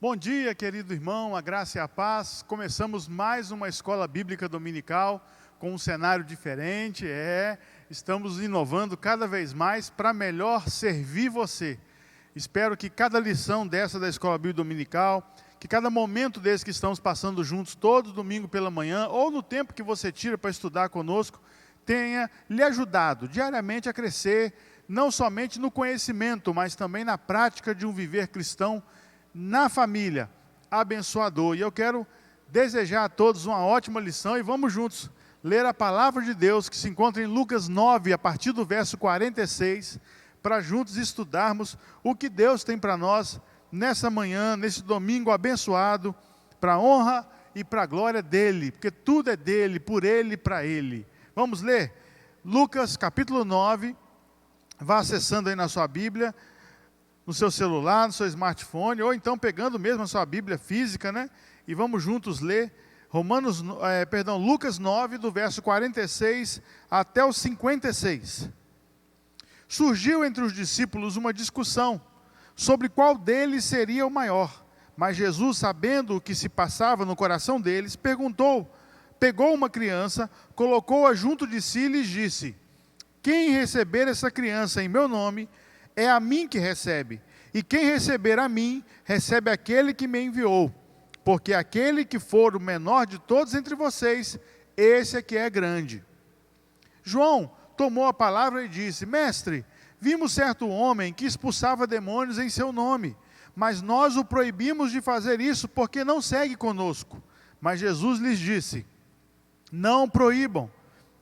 Bom dia, querido irmão, a graça e a paz. Começamos mais uma escola bíblica dominical com um cenário diferente. Estamos inovando cada vez mais para melhor servir você. Espero que cada lição dessa da escola bíblica dominical, que cada momento desse que estamos passando juntos todo domingo pela manhã, ou no tempo que você tira para estudar conosco, tenha lhe ajudado diariamente a crescer, não somente no conhecimento, mas também na prática de um viver cristão na família, abençoador. E eu quero desejar a todos uma ótima lição e vamos juntos ler a palavra de Deus que se encontra em Lucas 9, a partir do verso 46, para juntos estudarmos o que Deus tem para nós nessa manhã, nesse domingo abençoado, para a honra e para a glória dEle, porque tudo é dEle, por Ele e para Ele. Vamos ler? Lucas capítulo 9, vá acessando aí na sua Bíblia, no seu celular, no seu smartphone, ou então pegando mesmo a sua Bíblia física, né? E vamos juntos ler Lucas 9, do verso 46 até o 56. Surgiu entre os discípulos uma discussão sobre qual deles seria o maior. Mas Jesus, sabendo o que se passava no coração deles, pegou uma criança, colocou-a junto de si e lhes disse: quem receber essa criança em meu nome, é a mim que recebe, e quem receber a mim, recebe aquele que me enviou. Porque aquele que for o menor de todos entre vocês, esse é que é grande. João tomou a palavra e disse: mestre, vimos certo homem que expulsava demônios em seu nome, mas nós o proibimos de fazer isso, porque não segue conosco. Mas Jesus lhes disse: não proíbam,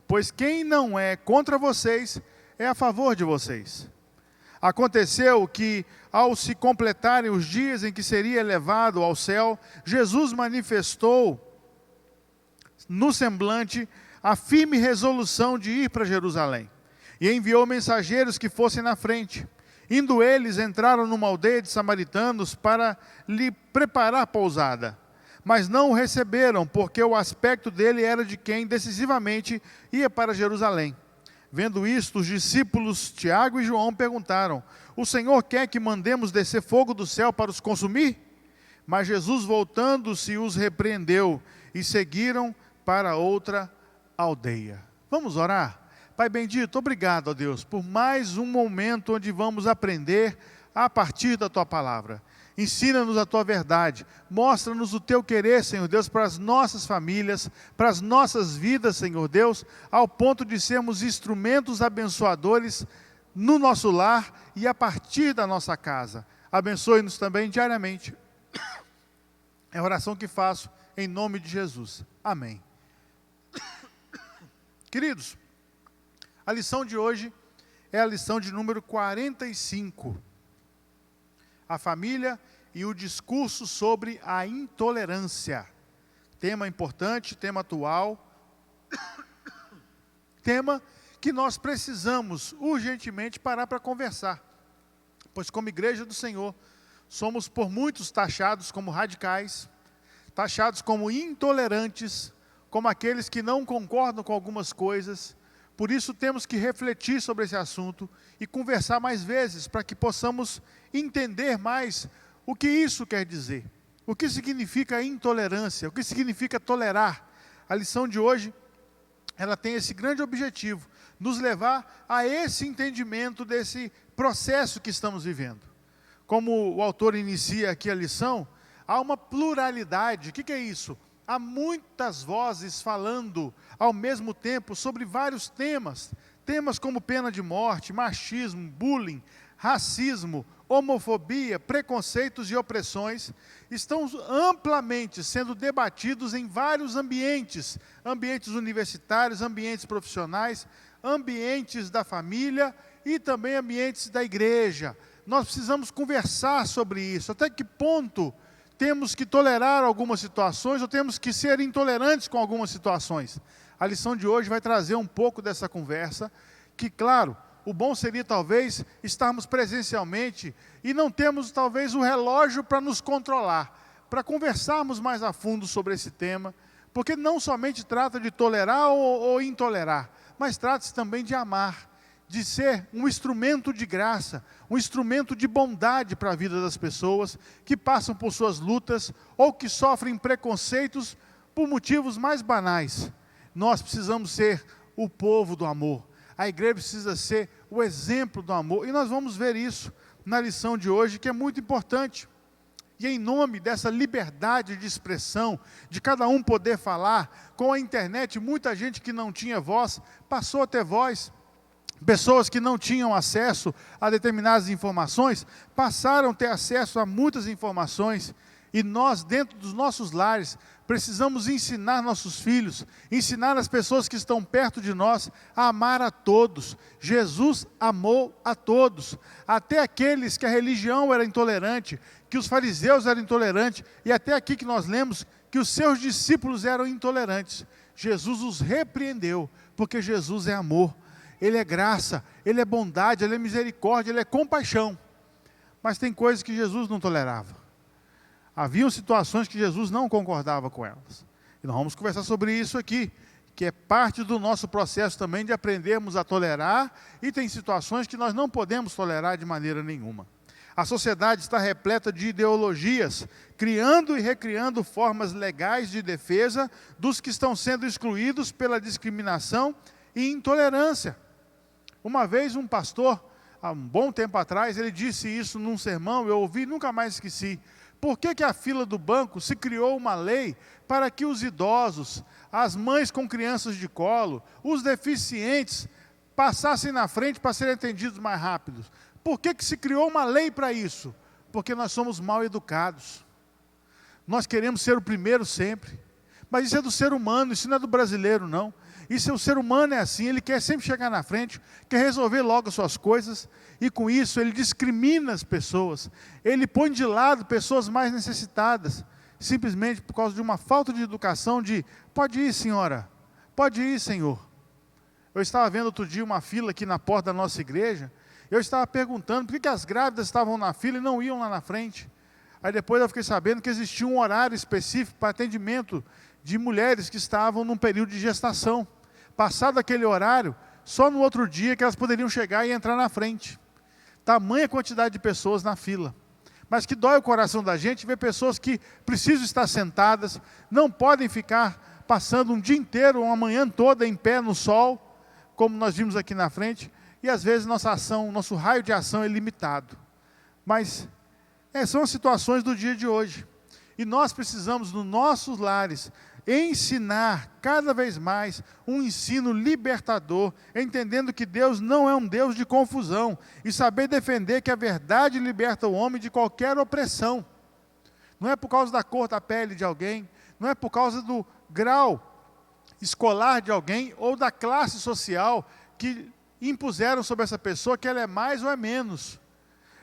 pois quem não é contra vocês, é a favor de vocês. Aconteceu que, ao se completarem os dias em que seria elevado ao céu, Jesus manifestou no semblante a firme resolução de ir para Jerusalém, e enviou mensageiros que fossem na frente. Indo eles, entraram numa aldeia de samaritanos para lhe preparar pousada. Mas não o receberam, porque o aspecto dele era de quem decisivamente ia para Jerusalém. Vendo isto, os discípulos Tiago e João perguntaram: o Senhor quer que mandemos descer fogo do céu para os consumir? Mas Jesus, voltando-se, os repreendeu, e seguiram para outra aldeia. Vamos orar? Pai bendito, obrigado, ó Deus, por mais um momento onde vamos aprender a partir da Tua palavra. Ensina-nos a Tua verdade, mostra-nos o Teu querer, Senhor Deus, para as nossas famílias, para as nossas vidas, Senhor Deus, ao ponto de sermos instrumentos abençoadores no nosso lar e a partir da nossa casa. Abençoe-nos também diariamente. É a oração que faço em nome de Jesus. Amém. Queridos, a lição de hoje é a lição de número 45. A família e o discurso sobre a intolerância. Tema importante, tema atual, tema que nós precisamos urgentemente parar para conversar. Pois como igreja do Senhor, somos por muitos taxados como radicais, taxados como intolerantes, como aqueles que não concordam com algumas coisas. Por isso temos que refletir sobre esse assunto e conversar mais vezes para que possamos entender mais o que isso quer dizer. O que significa intolerância, o que significa tolerar. A lição de hoje, ela tem esse grande objetivo, nos levar a esse entendimento desse processo que estamos vivendo. Como o autor inicia aqui a lição, há uma pluralidade. O que é isso? Há muitas vozes falando ao mesmo tempo sobre vários temas. Temas como pena de morte, machismo, bullying, racismo, homofobia, preconceitos e opressões, estão amplamente sendo debatidos em vários ambientes. Ambientes universitários, ambientes profissionais, ambientes da família e também ambientes da igreja. Nós precisamos conversar sobre isso. Até que ponto temos que tolerar algumas situações ou temos que ser intolerantes com algumas situações? A lição de hoje vai trazer um pouco dessa conversa, que claro, o bom seria talvez estarmos presencialmente e não temos talvez o relógio para nos controlar, para conversarmos mais a fundo sobre esse tema, porque não somente trata de tolerar ou intolerar, mas trata-se também de amar, de ser um instrumento de graça, um instrumento de bondade para a vida das pessoas que passam por suas lutas ou que sofrem preconceitos por motivos mais banais. Nós precisamos ser o povo do amor. A igreja precisa ser o exemplo do amor. E nós vamos ver isso na lição de hoje, que é muito importante. E em nome dessa liberdade de expressão, de cada um poder falar, com a internet, muita gente que não tinha voz, passou a ter voz. Pessoas que não tinham acesso a determinadas informações, passaram a ter acesso a muitas informações. E nós, dentro dos nossos lares, precisamos ensinar nossos filhos, ensinar as pessoas que estão perto de nós a amar a todos. Jesus amou a todos, até aqueles que a religião era intolerante, que os fariseus eram intolerantes, e até aqui que nós lemos que os seus discípulos eram intolerantes. Jesus os repreendeu, porque Jesus é amor, Ele é graça, Ele é bondade, Ele é misericórdia, Ele é compaixão. Mas tem coisas que Jesus não tolerava. Haviam situações que Jesus não concordava com elas. E nós vamos conversar sobre isso aqui, que é parte do nosso processo também de aprendermos a tolerar, e tem situações que nós não podemos tolerar de maneira nenhuma. A sociedade está repleta de ideologias, criando e recriando formas legais de defesa dos que estão sendo excluídos pela discriminação e intolerância. Uma vez um pastor, há um bom tempo atrás, ele disse isso num sermão, eu ouvi e nunca mais esqueci. Por que a fila do banco se criou uma lei para que os idosos, as mães com crianças de colo, os deficientes, passassem na frente para serem atendidos mais rápido? Por que se criou uma lei para isso? Porque nós somos mal educados. Nós queremos ser o primeiro sempre. Mas isso é do ser humano, isso não é do brasileiro, não. Isso é o ser humano, é assim, ele quer sempre chegar na frente, quer resolver logo as suas coisas, e com isso ele discrimina as pessoas, ele põe de lado pessoas mais necessitadas, simplesmente por causa de uma falta de educação de, pode ir senhora, pode ir senhor. Eu estava vendo outro dia uma fila aqui na porta da nossa igreja, eu estava perguntando por que as grávidas estavam na fila e não iam lá na frente. Aí depois eu fiquei sabendo que existia um horário específico para atendimento de mulheres que estavam num período de gestação. Passado aquele horário, só no outro dia que elas poderiam chegar e entrar na frente. Tamanha quantidade de pessoas na fila. Mas que dói o coração da gente ver pessoas que precisam estar sentadas, não podem ficar passando um dia inteiro, uma manhã toda em pé no sol, como nós vimos aqui na frente, e às vezes nossa ação, nosso raio de ação é limitado. Mas são as situações do dia de hoje. E nós precisamos, nos nossos lares, ensinar cada vez mais um ensino libertador, entendendo que Deus não é um Deus de confusão, e saber defender que a verdade liberta o homem de qualquer opressão. Não é por causa da cor da pele de alguém, não é por causa do grau escolar de alguém, ou da classe social que impuseram sobre essa pessoa que ela é mais ou é menos.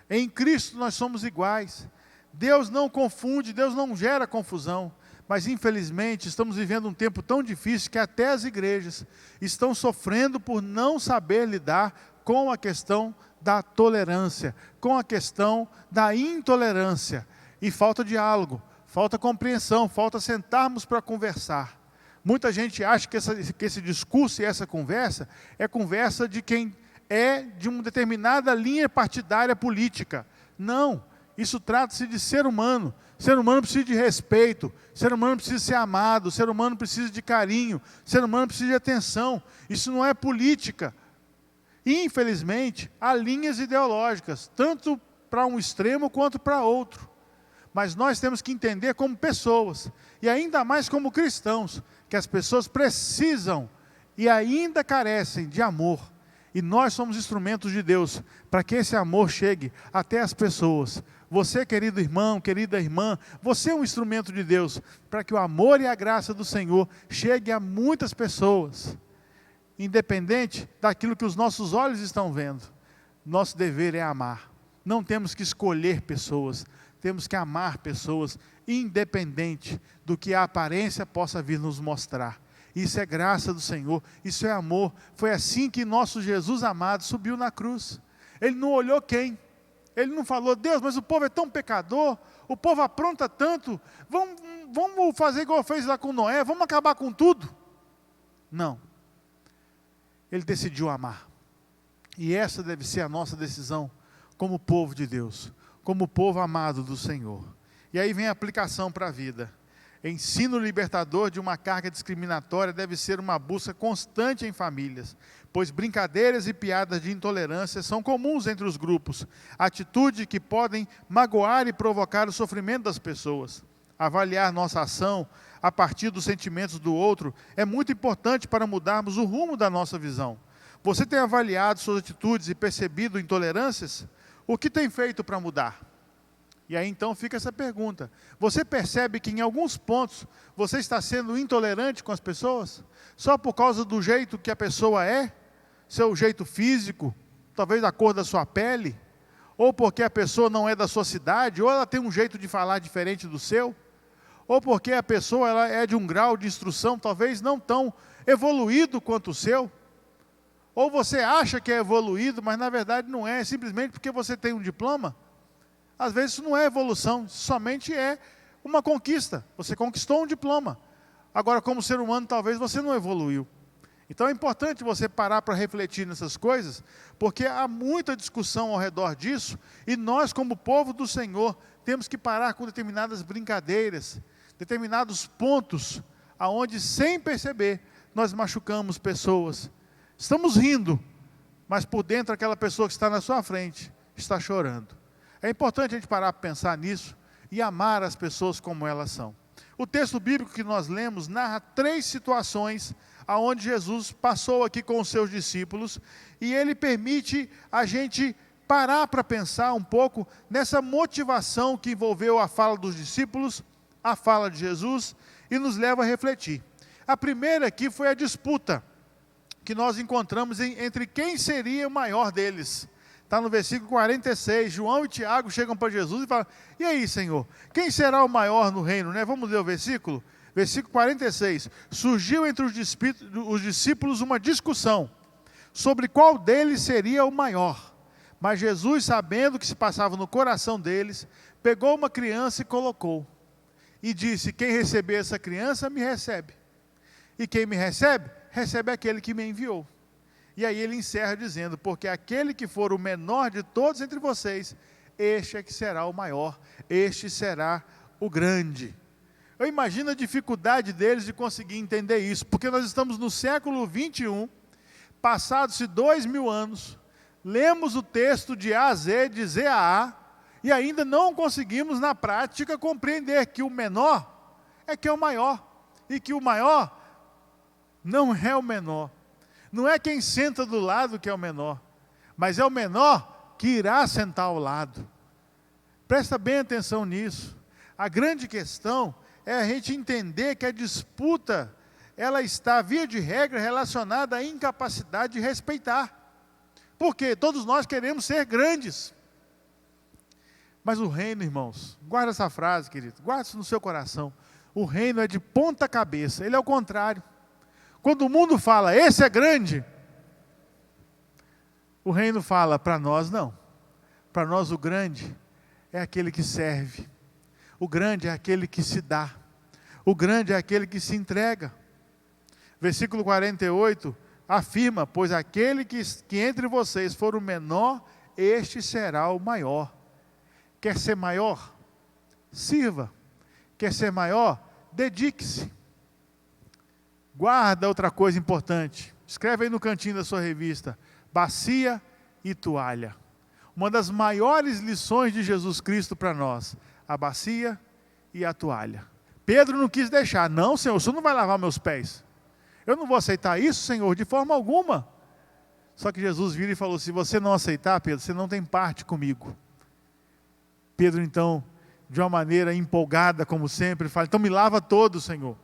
Em Cristo nós somos iguais. Deus não confunde, Deus não gera confusão. Mas infelizmente estamos vivendo um tempo tão difícil que até as igrejas estão sofrendo por não saber lidar com a questão da tolerância, com a questão da intolerância. E falta diálogo, falta compreensão, falta sentarmos para conversar. Muita gente acha que esse discurso e essa conversa é conversa de quem é de uma determinada linha partidária política. Não, isso trata-se de ser humano. Ser humano precisa de respeito, ser humano precisa ser amado, ser humano precisa de carinho, ser humano precisa de atenção. Isso não é política. Infelizmente, há linhas ideológicas, tanto para um extremo quanto para outro. Mas nós temos que entender como pessoas, e ainda mais como cristãos, que as pessoas precisam e ainda carecem de amor. E nós somos instrumentos de Deus para que esse amor chegue até as pessoas. Você, querido irmão, querida irmã, você é um instrumento de Deus para que o amor e a graça do Senhor chegue a muitas pessoas. Independente daquilo que os nossos olhos estão vendo, nosso dever é amar. Não temos que escolher pessoas, temos que amar pessoas, independente do que a aparência possa vir nos mostrar. Isso é graça do Senhor, isso é amor. Foi assim que nosso Jesus amado subiu na cruz. Ele não olhou quem? Ele não falou, Deus, mas o povo é tão pecador, o povo apronta tanto, vamos fazer igual fez lá com Noé, vamos acabar com tudo. Não. Ele decidiu amar. E essa deve ser a nossa decisão como povo de Deus, como povo amado do Senhor. E aí vem a aplicação para a vida. Ensino libertador de uma carga discriminatória deve ser uma busca constante em famílias, pois brincadeiras e piadas de intolerância são comuns entre os grupos, atitudes que podem magoar e provocar o sofrimento das pessoas. Avaliar nossa ação a partir dos sentimentos do outro é muito importante para mudarmos o rumo da nossa visão. Você tem avaliado suas atitudes e percebido intolerâncias? O que tem feito para mudar? E aí então fica essa pergunta. Você percebe que em alguns pontos você está sendo intolerante com as pessoas? Só por causa do jeito que a pessoa é? Seu jeito físico? Talvez a cor da sua pele? Ou porque a pessoa não é da sua cidade? Ou ela tem um jeito de falar diferente do seu? Ou porque a pessoa ela é de um grau de instrução talvez não tão evoluído quanto o seu? Ou você acha que é evoluído, mas na verdade não é, simplesmente porque você tem um diploma? Às vezes isso não é evolução, somente é uma conquista. Você conquistou um diploma. Agora, como ser humano, talvez você não evoluiu. Então é importante você parar para refletir nessas coisas, porque há muita discussão ao redor disso, e nós, como povo do Senhor, temos que parar com determinadas brincadeiras, determinados pontos, aonde, sem perceber, nós machucamos pessoas. Estamos rindo, mas por dentro aquela pessoa que está na sua frente está chorando. É importante a gente parar para pensar nisso e amar as pessoas como elas são. O texto bíblico que nós lemos narra 3 situações aonde Jesus passou aqui com os seus discípulos, e ele permite a gente parar para pensar um pouco nessa motivação que envolveu a fala dos discípulos, a fala de Jesus, e nos leva a refletir. A primeira aqui foi a disputa que nós encontramos entre quem seria o maior deles. Está no versículo 46, João e Tiago chegam para Jesus e falam: e aí, Senhor, quem será o maior no reino? Vamos ler o versículo? Versículo 46, surgiu entre os discípulos uma discussão sobre qual deles seria o maior. Mas Jesus, sabendo o que se passava no coração deles, pegou uma criança e colocou. E disse: quem receber essa criança, me recebe. E quem me recebe, recebe aquele que me enviou. E aí ele encerra dizendo: porque aquele que for o menor de todos entre vocês, este é que será o maior, este será o grande. Eu imagino a dificuldade deles de conseguir entender isso, porque nós estamos no século 21, passados-se 2000 anos, lemos o texto de A a Z, de Z a A, e ainda não conseguimos na prática compreender que o menor é que é o maior, e que o maior não é o menor. Não é quem senta do lado que é o menor, mas é o menor que irá sentar ao lado. Presta bem atenção nisso. A grande questão é a gente entender que a disputa, ela está, via de regra, relacionada à incapacidade de respeitar. Porque todos nós queremos ser grandes. Mas o reino, irmãos, guarda essa frase, querido, guarda isso no seu coração. O reino é de ponta cabeça, ele é o contrário. Quando o mundo fala, esse é grande, o reino fala, para nós não. Para nós o grande é aquele que serve. O grande é aquele que se dá. O grande é aquele que se entrega. Versículo 48 afirma: pois aquele que entre vocês for o menor, este será o maior. Quer ser maior? Sirva. Quer ser maior? Dedique-se. Guarda outra coisa importante. Escreve aí no cantinho da sua revista: bacia e toalha. Uma das maiores lições de Jesus Cristo para nós: a bacia e a toalha. Pedro não quis deixar. Não, Senhor, o Senhor não vai lavar meus pés. Eu não vou aceitar isso, Senhor, de forma alguma. Só que Jesus vira e falou: se você não aceitar, Pedro, você não tem parte comigo. Pedro então, de uma maneira empolgada, como sempre, fala: então me lava todo, Senhor.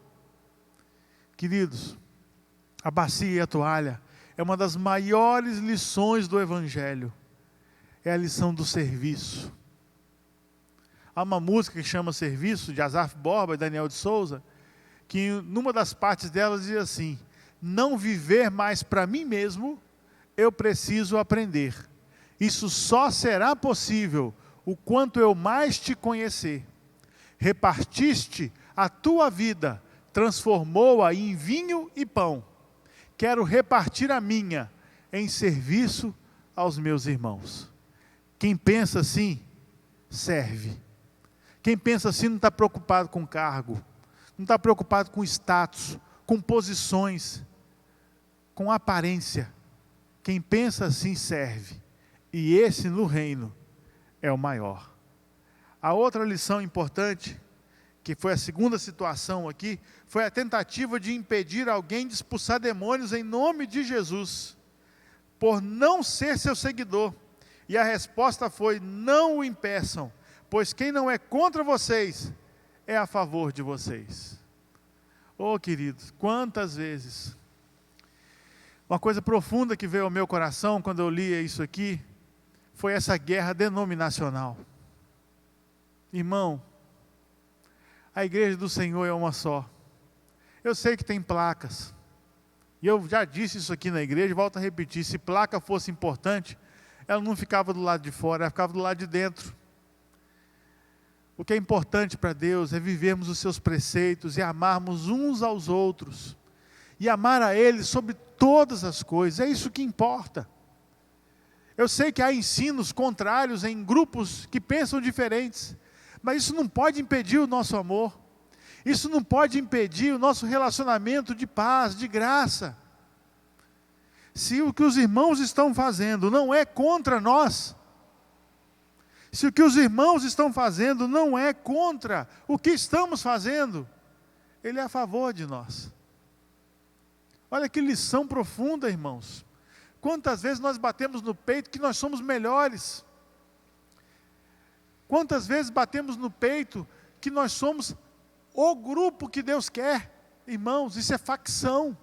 Queridos, a bacia e a toalha é uma das maiores lições do Evangelho. É a lição do serviço. Há uma música que chama Serviço, de Asaf Borba e Daniel de Souza, que numa das partes dela diz assim: não viver mais para mim mesmo, eu preciso aprender. Isso só será possível o quanto eu mais te conhecer. Repartiste a tua vida, transformou-a em vinho e pão. Quero repartir a minha em serviço aos meus irmãos. Quem pensa assim, serve. Quem pensa assim não está preocupado com cargo, não está preocupado com status, com posições, com aparência. Quem pensa assim, serve. E esse no reino é o maior. A outra lição importante, que foi a segunda situação aqui, foi a tentativa de impedir alguém de expulsar demônios em nome de Jesus, por não ser seu seguidor. E a resposta foi: não o impeçam, pois quem não é contra vocês, é a favor de vocês. Oh, queridos, quantas vezes, uma coisa profunda que veio ao meu coração quando eu lia isso aqui, foi essa guerra denominacional. Irmão, a igreja do Senhor é uma só. Eu sei que tem placas, e eu já disse isso aqui na igreja, volto a repetir: se placa fosse importante, ela não ficava do lado de fora, ela ficava do lado de dentro. O que é importante para Deus é vivermos os seus preceitos e amarmos uns aos outros, e amar a Ele sobre todas as coisas, é isso que importa. Eu sei que há ensinos contrários em grupos que pensam diferentes, mas isso não pode impedir o nosso amor, isso não pode impedir o nosso relacionamento de paz, de graça. Se o que os irmãos estão fazendo não é contra nós, se o que os irmãos estão fazendo não é contra o que estamos fazendo, ele é a favor de nós. Olha que lição profunda, irmãos. Quantas vezes nós batemos no peito que nós somos melhores? Quantas vezes batemos no peito que nós somos o grupo que Deus quer? Irmãos, isso é facção.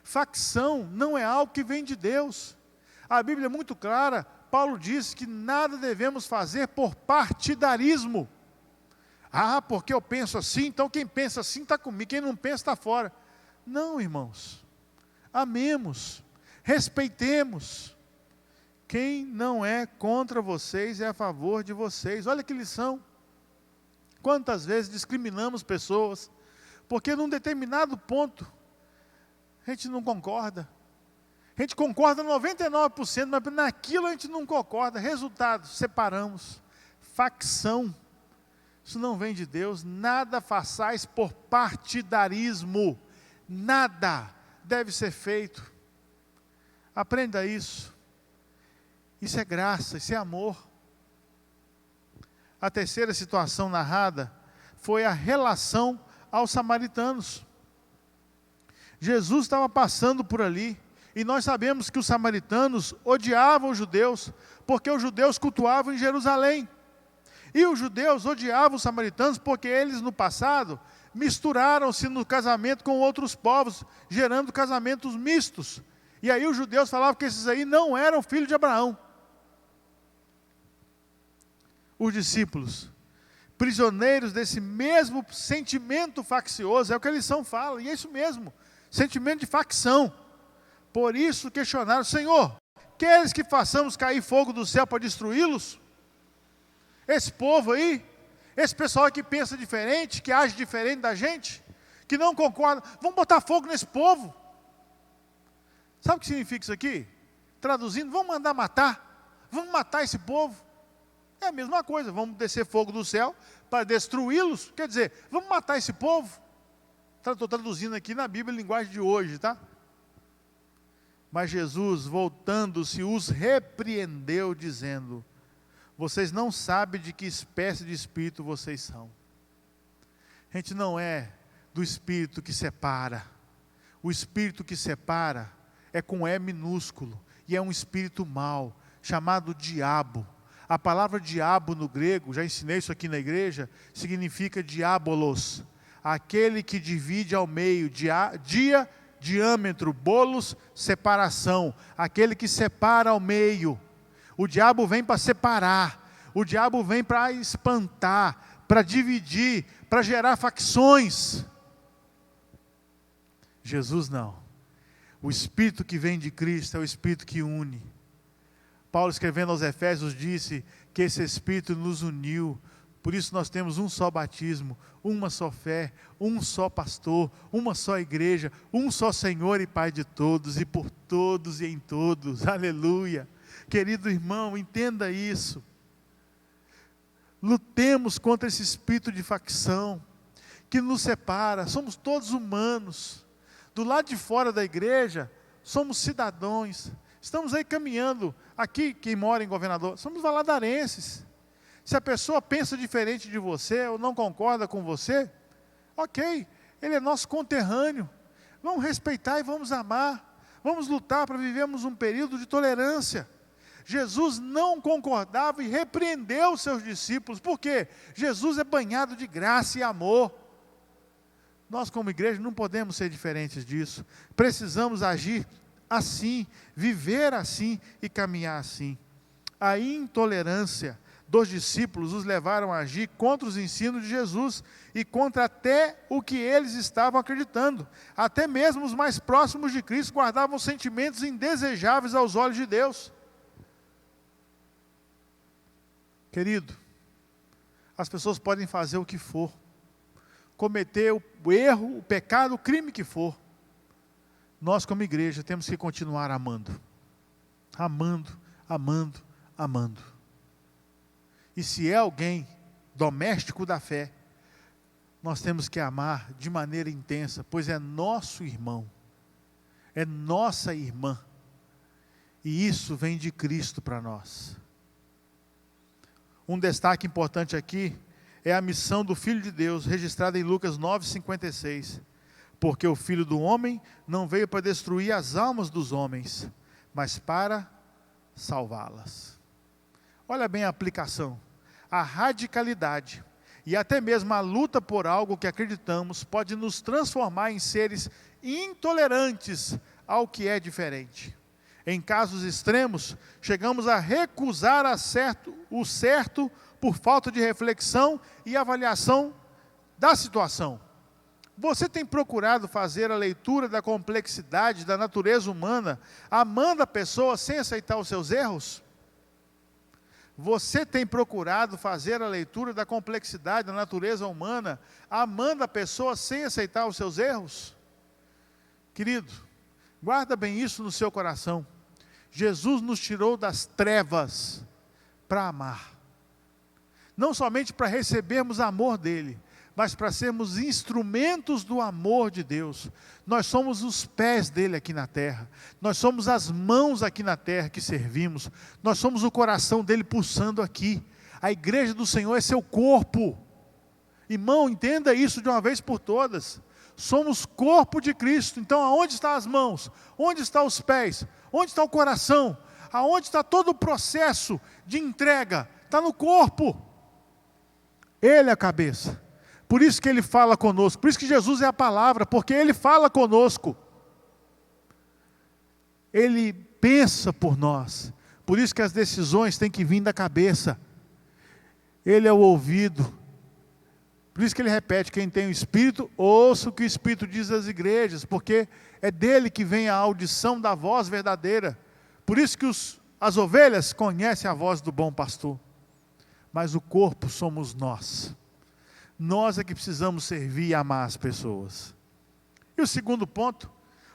Facção não é algo que vem de Deus. A Bíblia é muito clara. Paulo diz que nada devemos fazer por partidarismo. Ah, porque eu penso assim, então quem pensa assim está comigo, quem não pensa está fora. Não, irmãos. Amemos, respeitemos. Quem não é contra vocês é a favor de vocês. Olha que lição. Quantas vezes discriminamos pessoas, porque num determinado ponto, a gente não concorda. A gente concorda 99%, mas naquilo a gente não concorda. Resultado, separamos. Facção. Isso não vem de Deus. Nada façais por partidarismo. Nada deve ser feito. Aprenda isso. Isso é graça, isso é amor. A terceira situação narrada foi a relação aos samaritanos. Jesus estava passando por ali, e nós sabemos que os samaritanos odiavam os judeus, porque os judeus cultuavam em Jerusalém. E os judeus odiavam os samaritanos porque eles no passado misturaram-se no casamento com outros povos, gerando casamentos mistos. E aí os judeus falavam que esses aí não eram filhos de Abraão. Os discípulos, prisioneiros desse mesmo sentimento faccioso, é o que a lição fala, e é isso mesmo, sentimento de facção. Por isso questionaram: Senhor, queres que façamos cair fogo do céu para destruí-los? Esse povo aí, esse pessoal que pensa diferente, que age diferente da gente, que não concorda, vamos botar fogo nesse povo. Sabe o que significa isso aqui? Traduzindo, vamos mandar matar, vamos matar esse povo. É a mesma coisa, vamos descer fogo do céu para destruí-los, quer dizer, vamos matar esse povo. Estou traduzindo aqui na Bíblia, linguagem de hoje, tá? Mas Jesus, voltando-se, os repreendeu, dizendo: vocês não sabem de que espécie de espírito vocês são. A gente não é do espírito que separa. O espírito que separa é com E minúsculo, e é um espírito mau, chamado diabo. A palavra diabo no grego, já ensinei isso aqui na igreja, significa diabolos, aquele que divide ao meio, diâmetro, bolos, separação, aquele que separa ao meio. O diabo vem para separar, o diabo vem para espantar, para dividir, para gerar facções. Jesus não. O Espírito que vem de Cristo é o Espírito que une. Paulo, escrevendo aos Efésios, disse que esse Espírito nos uniu. Por isso nós temos um só batismo, uma só fé, um só pastor, uma só igreja, um só Senhor e Pai de todos, e por todos e em todos. Aleluia! Querido irmão, entenda isso. Lutemos contra esse espírito de facção que nos separa. Somos todos humanos. Do lado de fora da igreja, somos cidadãos. Estamos aí caminhando. Aqui, quem mora em Governador, somos valadarenses. Se a pessoa pensa diferente de você ou não concorda com você, ok, ele é nosso conterrâneo. Vamos respeitar e vamos amar. Vamos lutar para vivermos um período de tolerância. Jesus não concordava e repreendeu os seus discípulos. Por quê? Jesus é banhado de graça e amor. Nós, como igreja, não podemos ser diferentes disso. Precisamos agir assim, viver assim e caminhar assim. A intolerância dos discípulos os levaram a agir contra os ensinos de Jesus e contra até o que eles estavam acreditando. Até mesmo os mais próximos de Cristo guardavam sentimentos indesejáveis aos olhos de Deus. Querido, as pessoas podem fazer o que for, cometer o erro, o pecado, o crime que for. Nós, como igreja, temos que continuar amando. Amando, amando, amando. E se é alguém doméstico da fé, nós temos que amar de maneira intensa, pois é nosso irmão, é nossa irmã, e isso vem de Cristo para nós. Um destaque importante aqui é a missão do Filho de Deus, registrada em Lucas 9,56. Porque o Filho do Homem não veio para destruir as almas dos homens, mas para salvá-las. Olha bem a aplicação. A radicalidade e até mesmo a luta por algo que acreditamos pode nos transformar em seres intolerantes ao que é diferente. Em casos extremos, chegamos a recusar o certo por falta de reflexão e avaliação da situação. Você tem procurado fazer a leitura da complexidade da natureza humana, amando a pessoa sem aceitar os seus erros? Você tem procurado fazer a leitura da complexidade da natureza humana, amando a pessoa sem aceitar os seus erros? Querido, guarda bem isso no seu coração. Jesus nos tirou das trevas para amar. Não somente para recebermos amor dele, mas para sermos instrumentos do amor de Deus. Nós somos os pés dele aqui na terra. Nós somos as mãos aqui na terra que servimos. Nós somos o coração dele pulsando aqui. A igreja do Senhor é seu corpo. Irmão, entenda isso de uma vez por todas. Somos corpo de Cristo. Então, aonde estão as mãos? Onde estão os pés? Onde está o coração? Aonde está todo o processo de entrega? Está no corpo. Ele é a cabeça. Por isso que ele fala conosco. Por isso que Jesus é a palavra, porque ele fala conosco. Ele pensa por nós. Por isso que as decisões têm que vir da cabeça. Ele é o ouvido. Por isso que ele repete, quem tem o Espírito, ouça o que o Espírito diz às igrejas, porque é dele que vem a audição da voz verdadeira. Por isso que as ovelhas conhecem a voz do bom pastor. Mas o corpo somos nós. Nós é que precisamos servir e amar as pessoas. E o segundo ponto,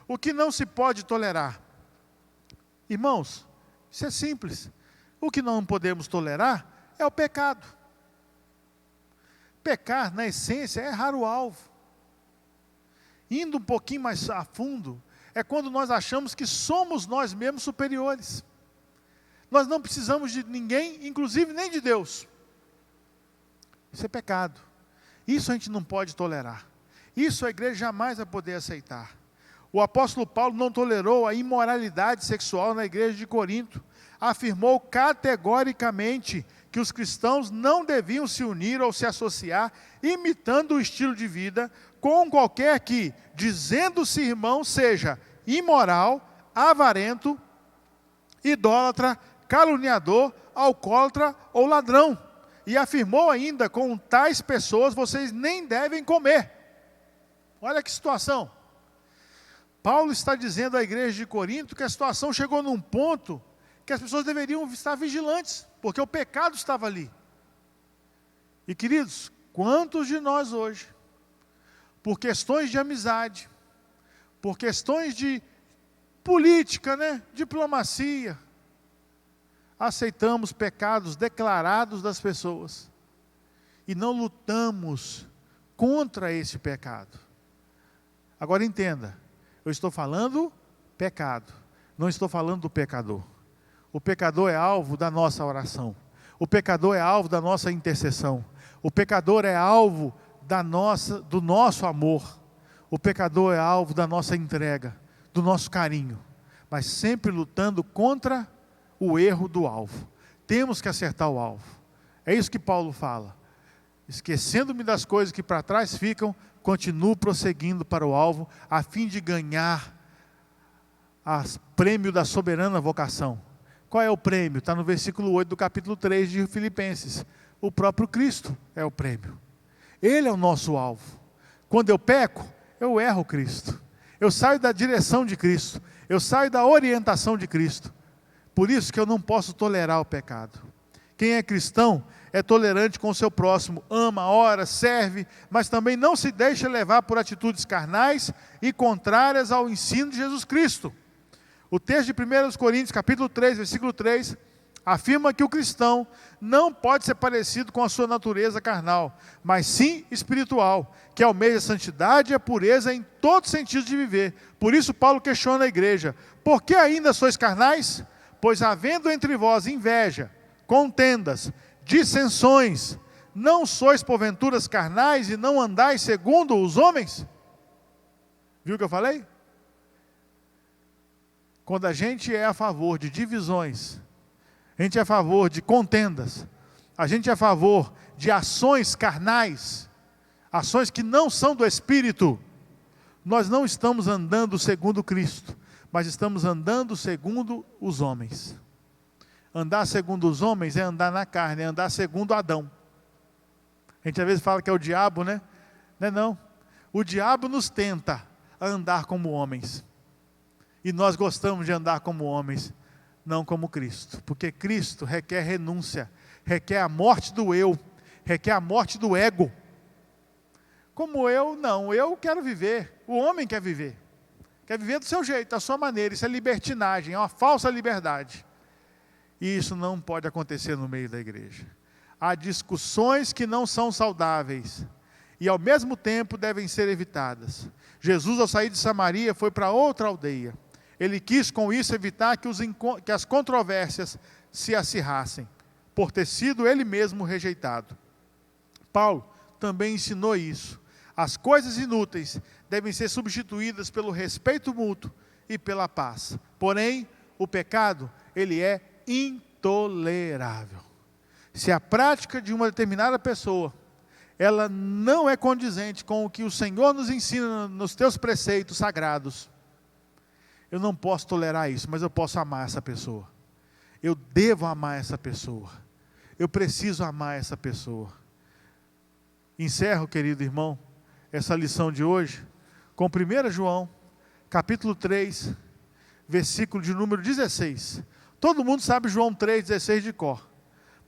o que não se pode tolerar. Irmãos, isso é simples. O que não podemos tolerar é o pecado. Pecar, na essência, é errar o alvo. Indo um pouquinho mais a fundo, é quando nós achamos que somos nós mesmos superiores. Nós não precisamos de ninguém, inclusive nem de Deus. Isso é pecado. Isso a gente não pode tolerar. Isso a igreja jamais vai poder aceitar. O apóstolo Paulo não tolerou a imoralidade sexual na igreja de Corinto. Afirmou categoricamente que os cristãos não deviam se unir ou se associar, imitando o estilo de vida, com qualquer que, dizendo-se irmão, seja imoral, avarento, idólatra, caluniador, alcoólatra ou ladrão. E afirmou ainda, com tais pessoas vocês nem devem comer. Olha que situação. Paulo está dizendo à igreja de Corinto que a situação chegou num ponto que as pessoas deveriam estar vigilantes, porque o pecado estava ali. E queridos, quantos de nós hoje, por questões de amizade, por questões de política, diplomacia, aceitamos pecados declarados das pessoas e não lutamos contra esse pecado. Agora entenda, eu estou falando pecado, não estou falando do pecador. O pecador é alvo da nossa oração. O pecador é alvo da nossa intercessão. O pecador é alvo do nosso amor. O pecador é alvo da nossa entrega, do nosso carinho. Mas sempre lutando contra o erro do alvo. Temos que acertar o alvo. É isso que Paulo fala. Esquecendo-me das coisas que para trás ficam, continuo prosseguindo para o alvo, a fim de ganhar o prêmio da soberana vocação. Qual é o prêmio? Está no versículo 8 do capítulo 3 de Filipenses. O próprio Cristo é o prêmio. Ele é o nosso alvo. Quando eu peco, eu erro Cristo. Eu saio da direção de Cristo. Eu saio da orientação de Cristo. Por isso que eu não posso tolerar o pecado. Quem é cristão é tolerante com o seu próximo, ama, ora, serve, mas também não se deixa levar por atitudes carnais e contrárias ao ensino de Jesus Cristo. O texto de 1 Coríntios, capítulo 3, versículo 3, afirma que o cristão não pode ser parecido com a sua natureza carnal, mas sim espiritual, que almeja a santidade e a pureza em todos os sentidos de viver. Por isso Paulo questiona a igreja: por que ainda sois carnais? Pois havendo entre vós inveja, contendas, dissensões, não sois porventuras carnais e não andais segundo os homens? Viu o que eu falei? Quando a gente é a favor de divisões, a gente é a favor de contendas, a gente é a favor de ações carnais, ações que não são do Espírito, nós não estamos andando segundo Cristo, mas estamos andando segundo os homens. Andar segundo os homens é andar na carne, é andar segundo Adão. A gente às vezes fala que é o diabo, né? Não é não. O diabo nos tenta a andar como homens. E nós gostamos de andar como homens, não como Cristo. Porque Cristo requer renúncia, requer a morte do eu, requer a morte do ego. Como eu, não. Eu quero viver. O homem quer viver. Quer viver do seu jeito, da sua maneira. Isso é libertinagem, é uma falsa liberdade. E isso não pode acontecer no meio da igreja. Há discussões que não são saudáveis e ao mesmo tempo devem ser evitadas. Jesus, ao sair de Samaria, foi para outra aldeia. Ele quis com isso evitar que as controvérsias se acirrassem, por ter sido ele mesmo rejeitado. Paulo também ensinou isso. As coisas inúteis devem ser substituídas pelo respeito mútuo e pela paz. Porém, o pecado, ele é intolerável. Se a prática de uma determinada pessoa, ela não é condizente com o que o Senhor nos ensina nos teus preceitos sagrados, eu não posso tolerar isso, mas eu posso amar essa pessoa. Eu devo amar essa pessoa. Eu preciso amar essa pessoa. Encerro, querido irmão, essa lição de hoje com 1 João, capítulo 3, versículo de número 16. Todo mundo sabe João 3,16 de cor.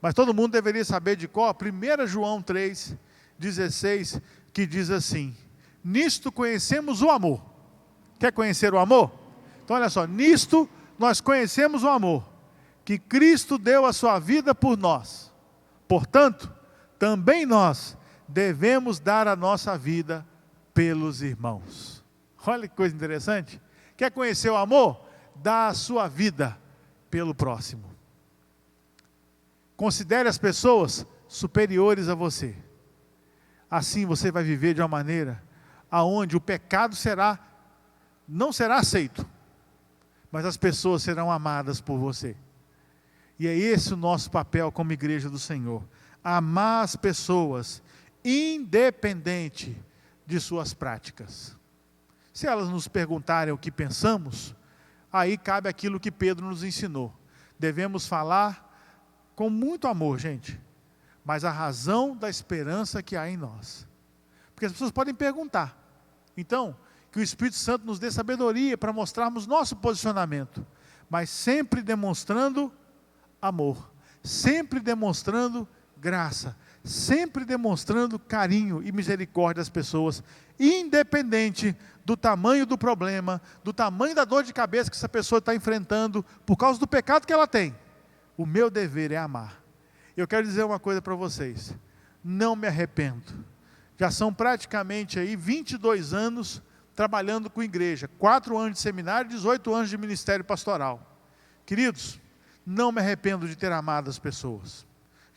Mas todo mundo deveria saber de cor 1 João 3,16, que diz assim: nisto conhecemos o amor. Quer conhecer o amor? Então olha só, nisto nós conhecemos o amor, que Cristo deu a sua vida por nós. Portanto, também nós devemos dar a nossa vida pelos irmãos. Olha que coisa interessante. Quer conhecer o amor? Dá a sua vida pelo próximo. Considere as pessoas superiores a você. Assim você vai viver de uma maneira aonde o pecado não será aceito, mas as pessoas serão amadas por você. E é esse o nosso papel como igreja do Senhor. Amar as pessoas, independente de suas práticas. Se elas nos perguntarem o que pensamos, aí cabe aquilo que Pedro nos ensinou. Devemos falar com muito amor, gente, mas a razão da esperança que há em nós. Porque as pessoas podem perguntar. Então, que o Espírito Santo nos dê sabedoria para mostrarmos nosso posicionamento, mas sempre demonstrando amor, sempre demonstrando graça, sempre demonstrando carinho e misericórdia às pessoas, independente do tamanho do problema, do tamanho da dor de cabeça que essa pessoa está enfrentando, por causa do pecado que ela tem. O meu dever é amar. Eu quero dizer uma coisa para vocês. Não me arrependo. Já são praticamente aí 22 anos trabalhando com igreja. 4 anos de seminário, 18 anos de ministério pastoral. Queridos, não me arrependo de ter amado as pessoas.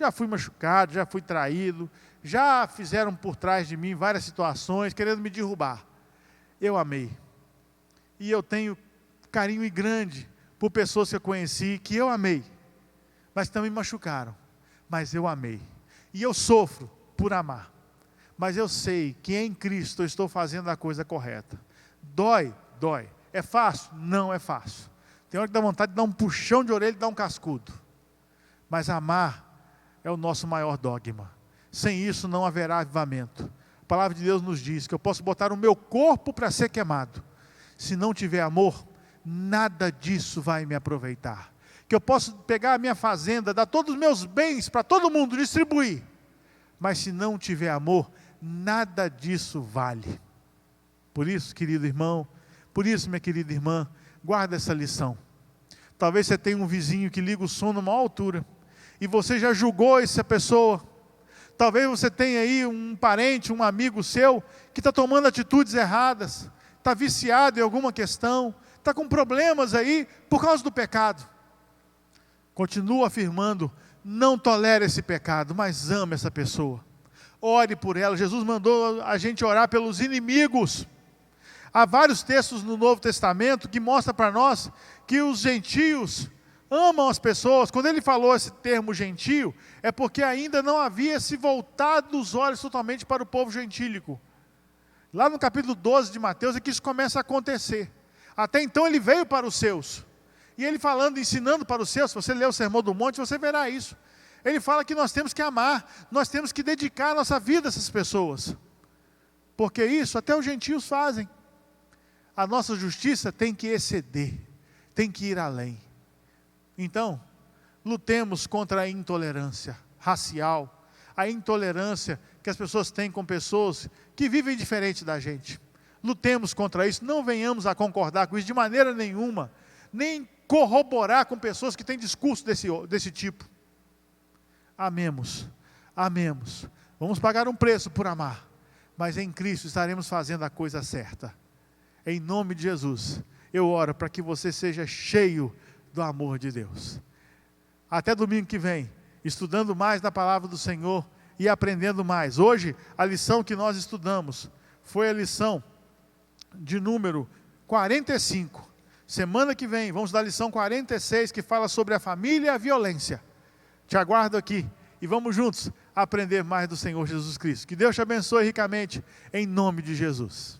Já fui machucado, já fui traído, já fizeram por trás de mim várias situações, querendo me derrubar. Eu amei. E eu tenho carinho grande por pessoas que eu conheci, que eu amei, mas também me machucaram. Mas eu amei. E eu sofro por amar. Mas eu sei que em Cristo eu estou fazendo a coisa correta. Dói, dói. É fácil? Não é fácil. Tem hora que dá vontade de dar um puxão de orelha e dar um cascudo. Mas amar é o nosso maior dogma. Sem isso não haverá avivamento. A palavra de Deus nos diz que eu posso botar o meu corpo para ser queimado. Se não tiver amor, nada disso vai me aproveitar. Que eu posso pegar a minha fazenda, dar todos os meus bens para todo mundo, distribuir. Mas se não tiver amor, nada disso vale. Por isso, querido irmão, por isso, minha querida irmã, guarda essa lição. Talvez você tenha um vizinho que liga o som numa altura, e você já julgou essa pessoa. Talvez você tenha aí um parente, um amigo seu, que está tomando atitudes erradas, está viciado em alguma questão, está com problemas aí por causa do pecado. Continua afirmando, não tolere esse pecado, mas ame essa pessoa. Ore por ela. Jesus mandou a gente orar pelos inimigos. Há vários textos no Novo Testamento que mostram para nós que os gentios amam as pessoas. Quando ele falou esse termo gentio, é porque ainda não havia se voltado os olhos totalmente para o povo gentílico. Lá no capítulo 12 de Mateus é que isso começa a acontecer. Até então ele veio para os seus. E ele falando, ensinando para os seus, se você ler o Sermão do Monte, você verá isso. Ele fala que nós temos que amar, nós temos que dedicar a nossa vida a essas pessoas. Porque isso até os gentios fazem. A nossa justiça tem que exceder, tem que ir além. Então, lutemos contra a intolerância racial, a intolerância que as pessoas têm com pessoas que vivem diferente da gente. Lutemos contra isso, não venhamos a concordar com isso de maneira nenhuma, nem corroborar com pessoas que têm discurso desse tipo. Amemos, amemos. Vamos pagar um preço por amar, mas em Cristo estaremos fazendo a coisa certa. Em nome de Jesus, eu oro para que você seja cheio do amor de Deus. Até domingo que vem, estudando mais da palavra do Senhor e aprendendo mais. Hoje, a lição que nós estudamos foi a lição de número 45. Semana que vem, vamos dar a lição 46, que fala sobre a família e a violência. Te aguardo aqui e vamos juntos aprender mais do Senhor Jesus Cristo. Que Deus te abençoe ricamente, em nome de Jesus.